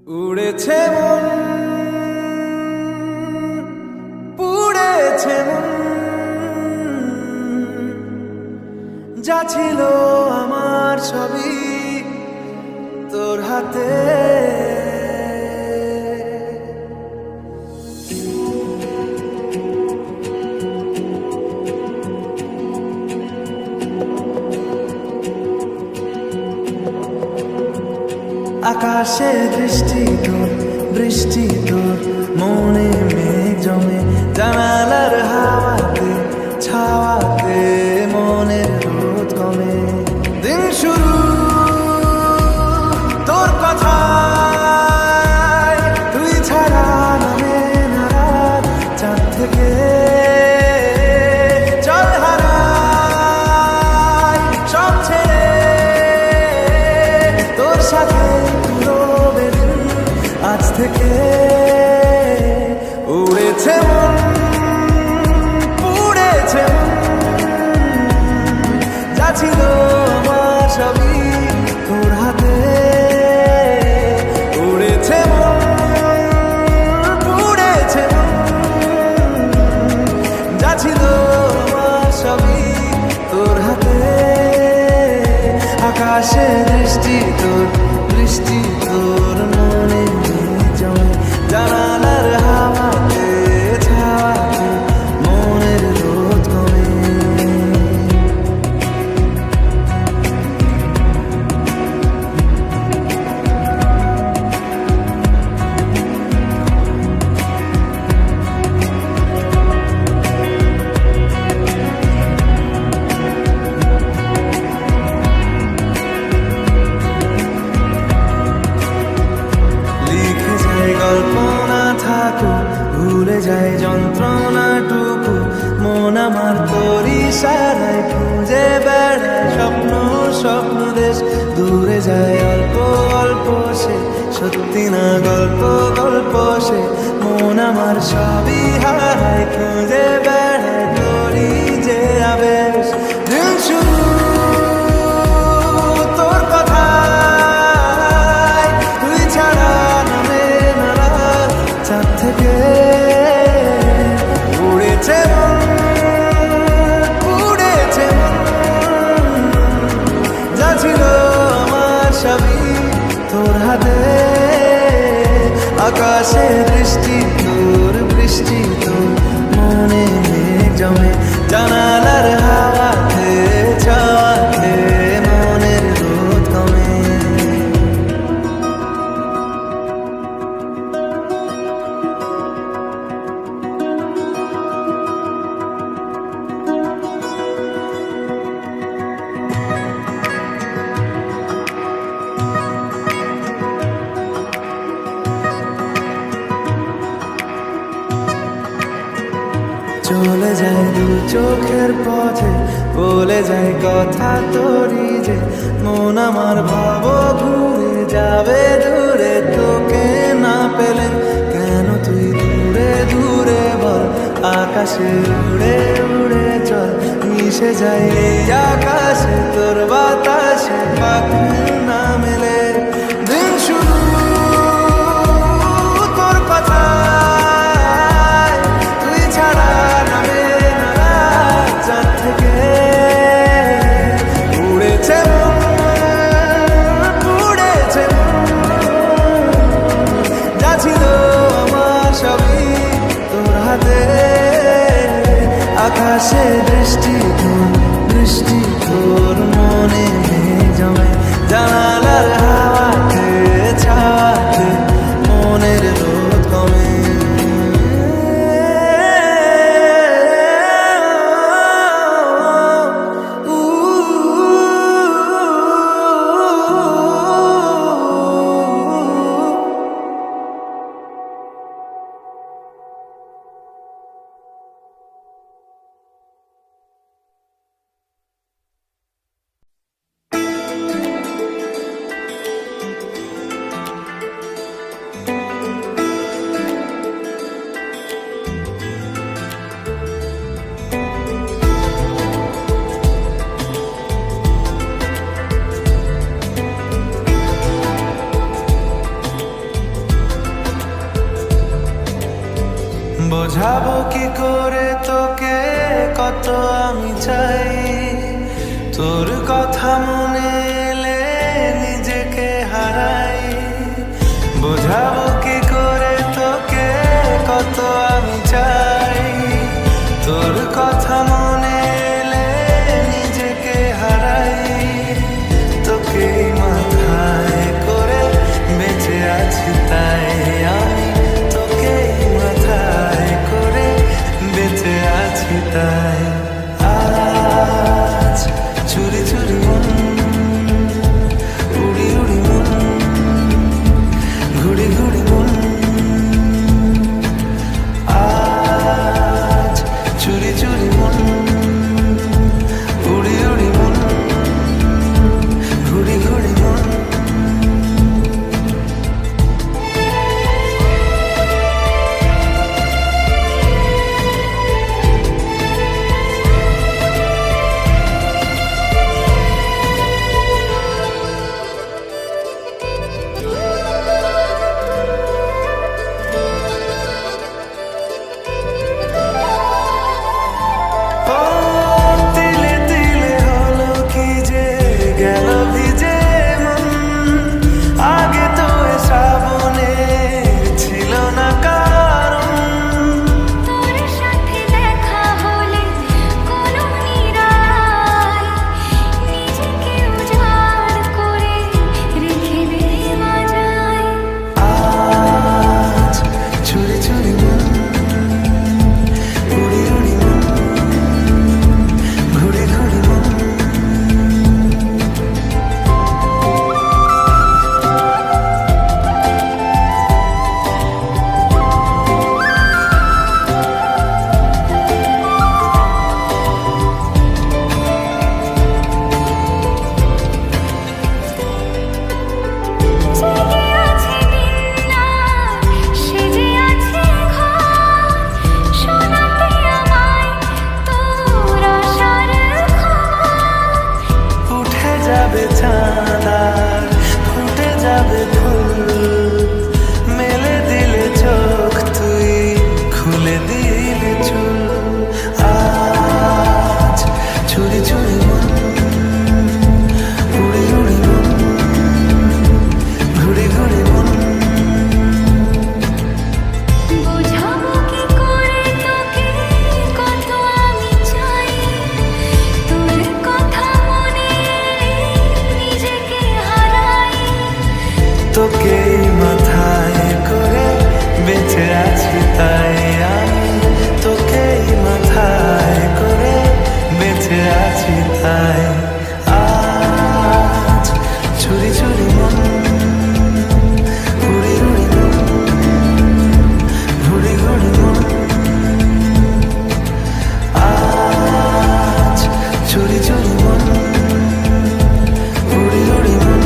উড়েছে মন, পুড়েছে মন, যা ছিল আমার সবই তোর হাতে। আকাশে দৃষ্টি তোর, বৃষ্টি তোর, মনে মেঘ জমে, জানালার হাওয়াতে ছাওয়াতে মনের রোদ কমে। দিন শুরু তোর কথায়, তুই ছাড়া নামে না রাত, চাঁদ থেকে চল হারাই সব ছেড়ে তোর সাথে আজ থেকে। উড়েছে মন, পুড়েছে মন, যা ছিল আমার সবই তোর হাতে। উড়েছে মন, পুড়েছে মন, যা ছিল আমার সবই তোর হাতে। আকাশে দৃষ্টি তোর, বৃষ্টি তোর, মনে জমে, জানালার হাওয়াতে ছাওয়াতে মনের রোদ কমে। কল্পনা থাকুক, ভুলে যায় যন্ত্রণাটুকু, মন আমার তোর ইশারায় খুঁজে বেড়ায় স্বপ্ন স্বপ্ন দেশ। দূরে যায় অল্প অল্প সে, সত্যি না গল্প গল্প সে, মন আমার সবই হারায় খুঁজে বেড়ায় তোরই যে আবেশ। দিন শুরু তোর কথায়, তুই ছাড়া চাঁদ থেকে। উড়েছে মন, পুড়েছে মন, যা ছিল আমার সবই তোর হাতে। আকাশে দৃষ্টি তোর, বৃষ্টি তোর, মনে মেঘ জমে, জানালার হাওয়াতে ছাওয়াতে মনের রোদ কমে। চলে যায় দু চোখের পথে, বলে যায় কথা তোরই যে, মন আমার ভাব ঘুরে যাবে দূরে তোকে না পেলে। কেন তুই দূরে দূরে বল, আকাশে উড়ে উড়ে চল, মিশে যায় এই আকাশে তোর বাতাসে পাখি না মেলে। দিন শুরু তোর কথা, তুই ছাড়া নামে না রাত, চাঁদ থেকে। উড়েছে মন, পুড়েছে মন, যা ছিল আমার সবই তোর হাতে। আকাশে দৃষ্টি তোর, বৃষ্টি তোর, মনে জমে, জানা তোকে কত আমি চাই, তোর কথা মনে এলে নিজেকে হারাই। বোঝাবো কি করে তোকে কত আমি চাই, তোর কথা মনে এলে নিজেকে হারাই। তোকে মাথায় করে বেঁচে আছি তাই আমি, তোকে মাথায় করে বেঁচে আছি তাই। আজ চুরি চুরি মন, উড়ি উড়ি মন, ঘুড়ি ঘুড়ি মন। আজ চুরি চুরি মন, উড়ি উড়ি মন, ঘুড়ি ঘুড়ি মন। ফুটে যাবে ফুল, মেলে দিলে চোখ তুই, খুলে দিলে চুল। আজ চুরি চুরি মন, উড়ি উড়ি মন, ঘুড়ি ঘুড়ি মন। বোঝাবো কি করে তোকে কত আমি চাই, তোর কথা মনে নিজেকে হারাই। তোকে মাথায় করে বেঁচে আছি তাই আমি, তোকে মাথায় করে বেঁচে আছি তাই। আজ চুরি চুরি মন, উড়ি উড়ি মন, ঘুড়ি ঘুড়ি মন। আজ চুরি চুরি মন, উড়ি উড়ি মন,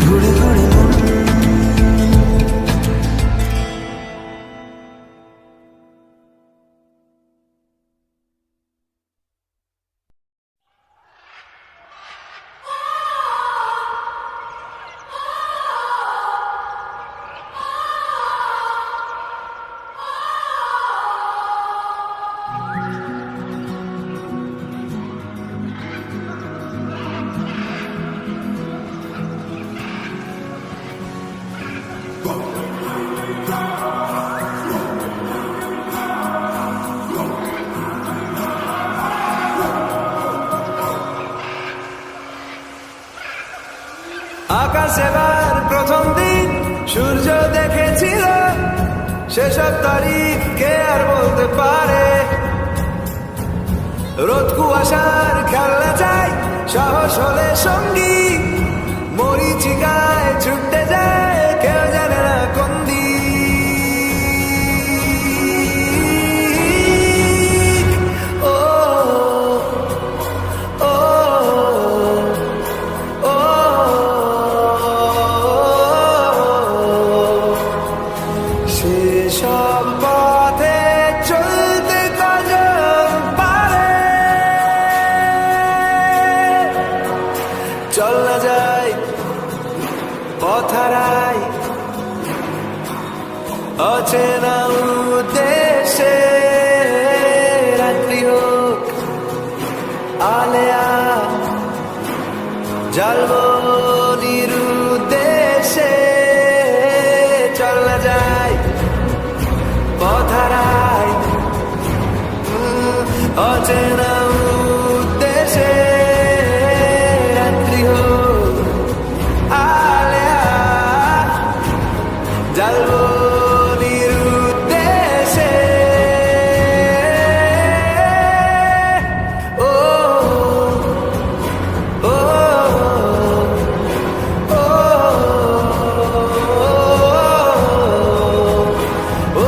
ঘুড়ি ঘুড়ি মন। আকাশ এবার প্রথম দিন সূর্য দেখেছিল, সেসব তারিখ কে আর বলতে পারে। রোদ কুয়াশার খেলনা চাই, সাহস হলে সঙ্গী, মরিচিকায় ছুটে যায় কেউ জানে না কোন দিক। ও ও ও সেসব পথে চলতে কজন পারে। চল না যাই পথারাই অচেনা উদ্দেশ্যে। আলেয়া জ্বালবো নিরুদ্দেশে চল না যাই পথহারাই অচেনা উদ্দেশে রাত্রি হোক আলেয়া জ্বালবো নিরুদ্দেশে ও ও ও ও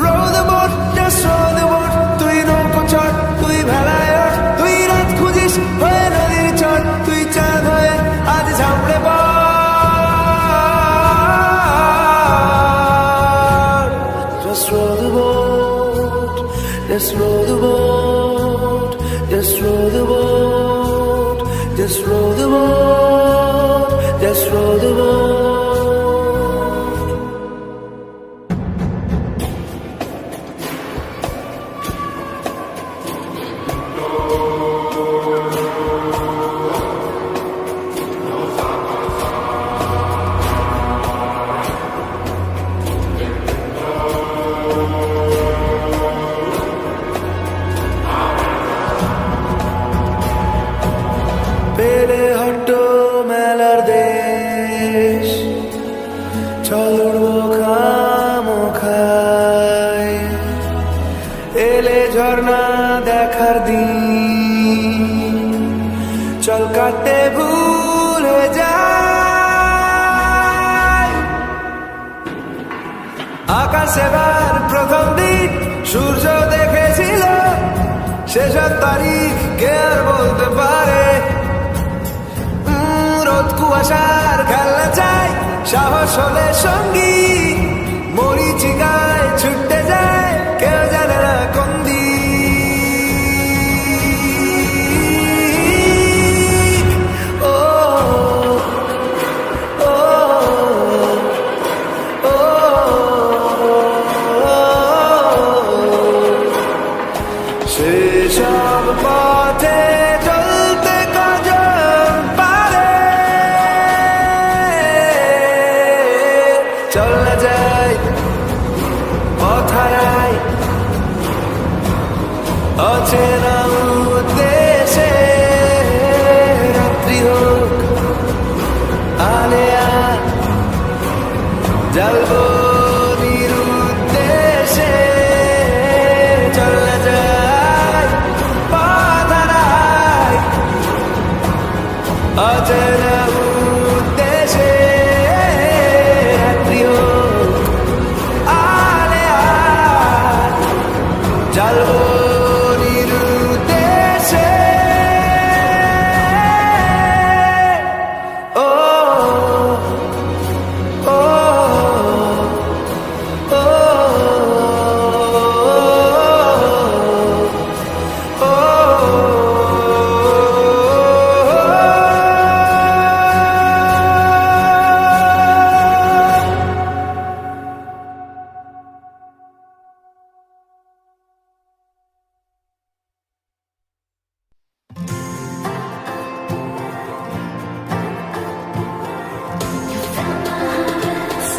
row the boat, just row the boat. তুই নৌকো চট, তুই ভেলায় ওঠ, তুই রাত খুঁজিস হয়ে নদীর চট, তুই চাঁদ হয়ে আজ ঝাঁপড়ে পড়। Just row the boat, just row the boat, just row the boat, just row the boat, just row the boat. পেলে হট্টো মেলার দেশ চল উড়বো খামোখায় এলে ঝর্ণা দেখার দিন চল কাটতে ভুলে যায় আকাশে বার প্রথম দিন সূর্য দেখেছিল সেসব তারিখ কে আর বলতে পারে রোদ কুয়াশার খেলা চাই সাহস হলে সঙ্গী মরিচিকায় ছুটতে যায় কেউ জানে না কোন দিক ও ও ও সেসব পথে চলতে কজন পারে চল না যাই পথহারাই অচেনা উদ্দেশে রাত্রি হোক আলেয়া জ্বালবো নিরুদ্দেশে চল না যাই পথহারাই অচেনা উদ্দেশে রাত্রি হোক আলেয়া জ্বালবো নিরুদ্দেশে ও ও ও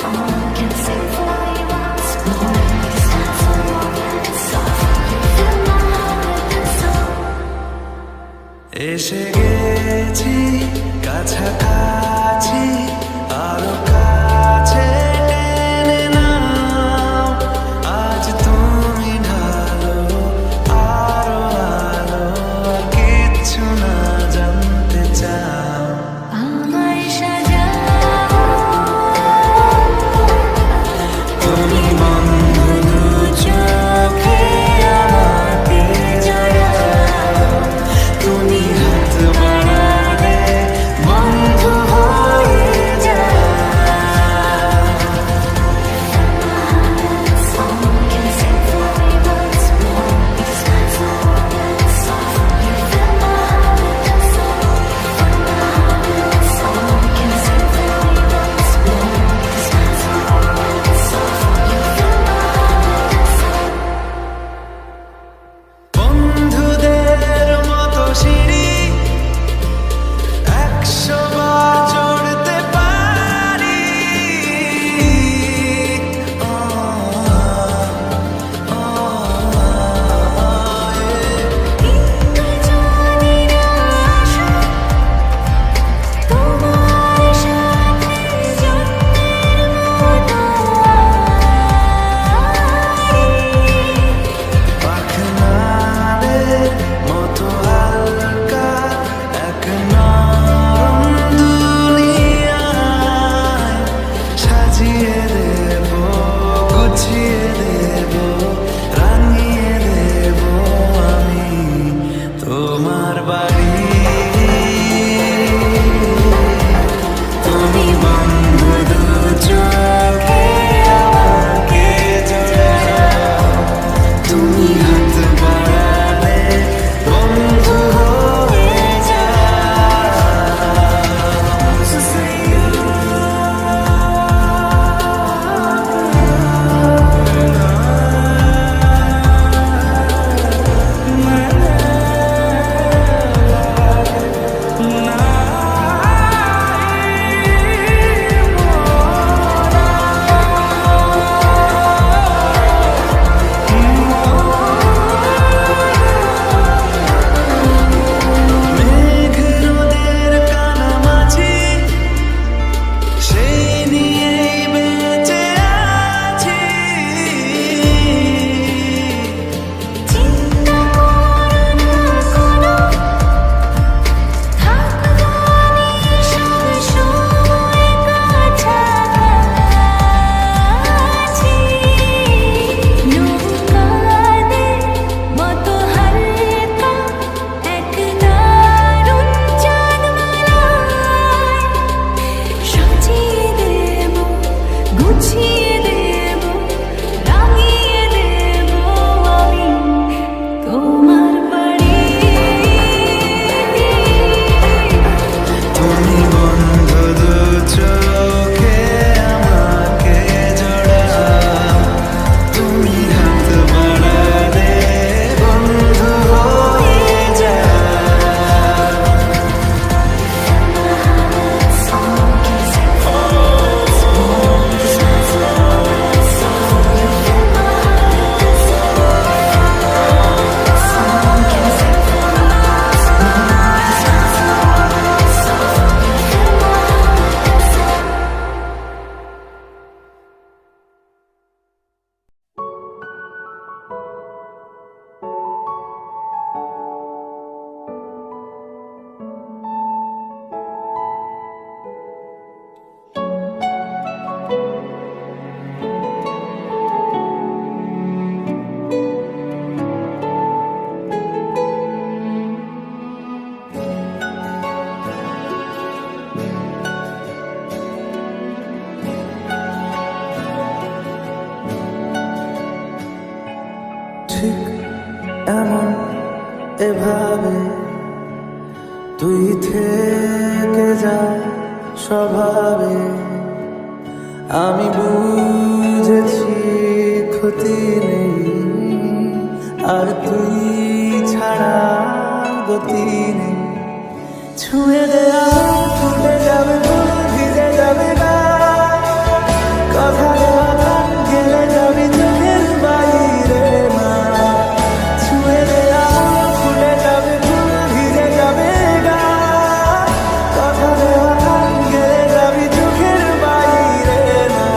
Someone can sing for you once more. Stand for more than soft. Fill my heart with song. এসে গেছি কাছাকাছি আরো কাছে টেনে নাও আজ তুমি ঢালো আরো আলো আর কিচ্ছু না জানতে চাও আমায় সাজাও তুমি বন্ধ দু চোখে আমাকে জড়াও তুমি হাত বাড়ালে বন্ধু হয়ে তুমি হাত বাড়ালে বন্ধু হয়ে যাও। So say you মেঘ রোদের কানামাছি সেই নিয়েই বেঁচে আছি। চিন্তা করো না কোনো, থাকবো আমি সব সময় কাছাকাছি। নৌকাদের মতো হালকা এক দারুণ চাঁদমালায় সাজিয়ে দেব, গুছিয়ে দেব, রাঙিয়ে দেব আমি তোমার বাড়ি। তুমি বন্ধ দু চোখে আমাকে জড়াও, তুমি হাত বাড়ালে বন্ধু হয়ে যাও। ঠিক এমন এভাবে তুই থেকে যা স্বভাবে, আমি বুঝেছি ক্ষতি নেই আর তুই ছাড়া গতি নেই। ছুঁয়ে দেয়া ফুটে যাবে ফুল, ভিজে যাবে গা, কথা দেওয়া গান গেলে যাবি চোখের বাইরে মা। ছুঁয়ে দেয়া ফুটে যাবে ফুল, ভিজে যাবে গা, কথা দেওয়া গান গেলে যাবি চোখের বাইরে মা।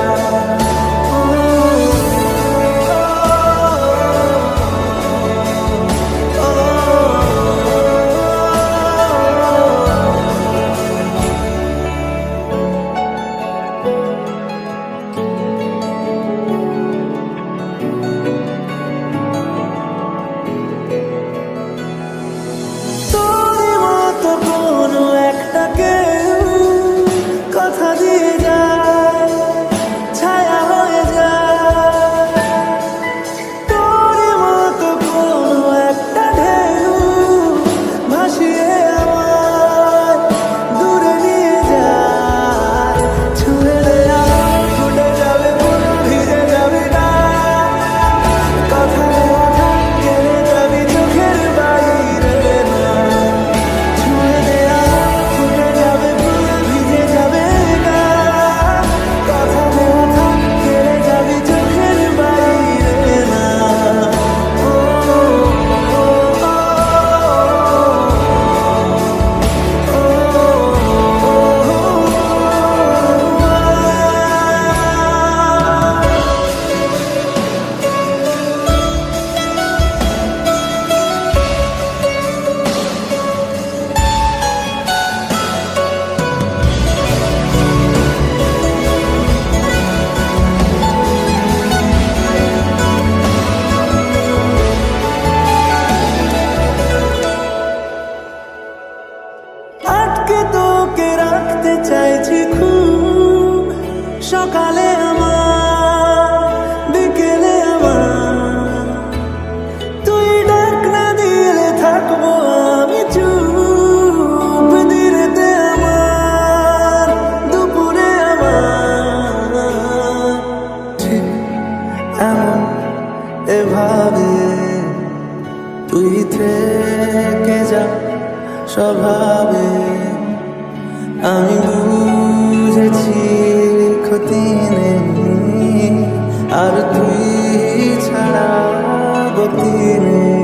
তুই থেকে যা স্বভাবে, আমি বুঝেছি ক্ষতি নেই, আর তুই ছাড়া গতি নেই।